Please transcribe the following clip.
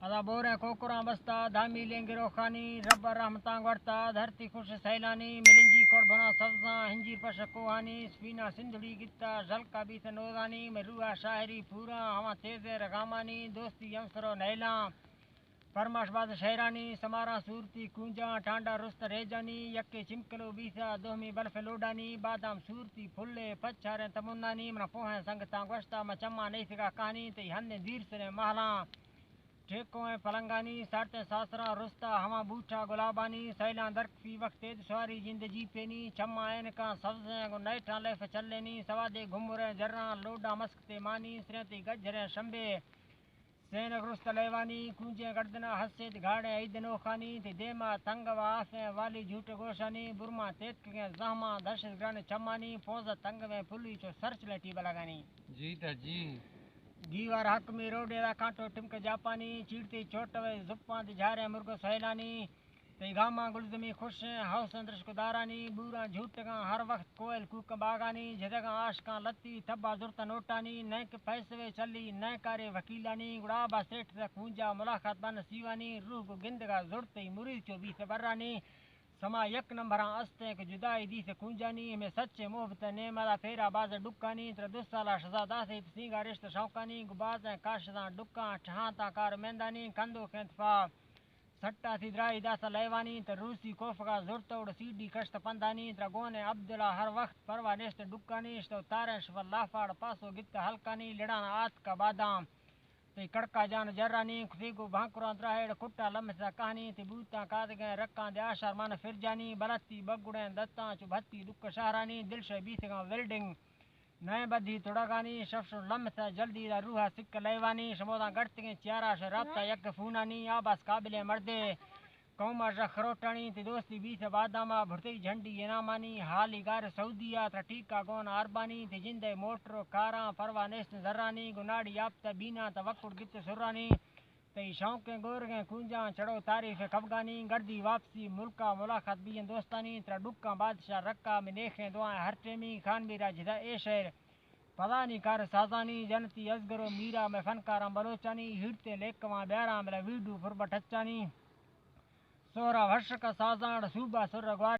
ادا بورے کوکراں بستا دھامی لینگی روخانی ربر رحمتاں ورتا دھرتی خوش سیلانی ملنجی کوڑ بنا سبزاں ہنجیر پش کوہانی سفینہ سندھڑی گتا جھلکا بیت نوزانی مروہ شاعری پورا ہواں تیز رغامانی دوستی یمسرو نیلاں فرماش باز شہرانی سمارا صورتی کونجاں ٹانڈا رست ریجانی یکے چمکلو بیسا دوہمی بلف لوڈانی بادام صورتی پھلے پچھاریں تمنانی من پوہیں سنگتاں گوشتا مچما نہیں سکا کہانی تی ہنے دیر سرے محلاں ٹھیکویں پلنگانی ساٹے ساسرا رستا ہما بوٹا گلابانی سیلاں درکفی وقت تیز سواری جند جی پینی چما اینکاں سبزیں گو نیٹاں لیف چلینی سوادے گھمریں جراں لوڈاں مسکتے مانی سرینتی گجریں شمبے سینک رست لیوانی کونجیں گردنا حسید گھاڑیں عید نوخانی تی دیما تنگوا آسیں والی جھوٹ گوشانی برما تیتکیں زہماں دہشت گران چمانی پوزہ تنگویں پلی چو سرچ لیٹی بلگانی جی تا جی گیوار حق میں روڈے دا کانٹو ٹمک جاپانی چیڑتی چوٹوے زپاں تی جھارے مرگو سہیلانی تی گاما گلزمی خوش ہاؤسن درشک دارانی بورا جھوٹگاں ہر وقت کوئل کوک باغانی جدگاں عاشقاں لتی تبا زرتا نوٹانی نیک پیسوے چلی نیکارے وکیلانی گڑابا سیٹھ تا کونجا ملاقات بان سیوانی روح کو گندگا زرتی مرید چو بیس برانی سما یک نمبراں استیں کہ جدائی دی سے کنجانی ہمیں سچے محبت نعمت پھیرا باز ڈکانی تر 2 سالہ شہزادہ سے سینگا رشت شوقانی گبازیں کاشداں ڈکاں ٹھہاں تا کار میندانی کندو کینتفا سٹا تھی درائی داسا لیوانی تر روسی کوفگا زرتوڑ سیڈی کشت پندانی تر گونے عبداللہ ہر وقت پروا نیشت ڈکانی شتو تاریں شفر لافاڑ پاسو گت ہلکانی لڑان آت کا بادام تی کڑکا جان جرانی کھتیگو بھانکران تراہیڑ کٹا لمحتا کہانی تی بوتاں کادگیں رکان دے آشار مان فرجانی بلتی بگڑیں دتاں چو بھتی دک شہرانی دل شے بیسگاں ویلڈنگ نئے بدھی تڑگانی شفش لمحتا جلدی دا روحا سک لیوانی شموداں گڑتگیں چیارا شے رابطہ یک فونانی آباس قابل مردے قوما خروٹانی تی دوستی بیس باداما بھرتی جھنڈی انامانی حالی گار سعودیہ ترٹیکا گون اربانی تی جندے موٹر کاراں پروا نیست زرانی گناڑی یافتہ بینا توکڑ گت سرانی تی شوقیں گورگیں کونجاں چڑو تعریف کفگانی گردی واپسی ملکا ملاقات بین دوستانی تر ڈکاں بادشاہ رکا میں نیخیں دعائیں ہر ٹیمی خان میرا جدا اے شہر پدانی کار سازانی جنتی ازگرو میرا میں فنکاراں بلوچانی ہیڑتے لیکواں بیاراں ملا ویڈو فربٹچانی سورا ورش کا سازاں صوبہ سر گوار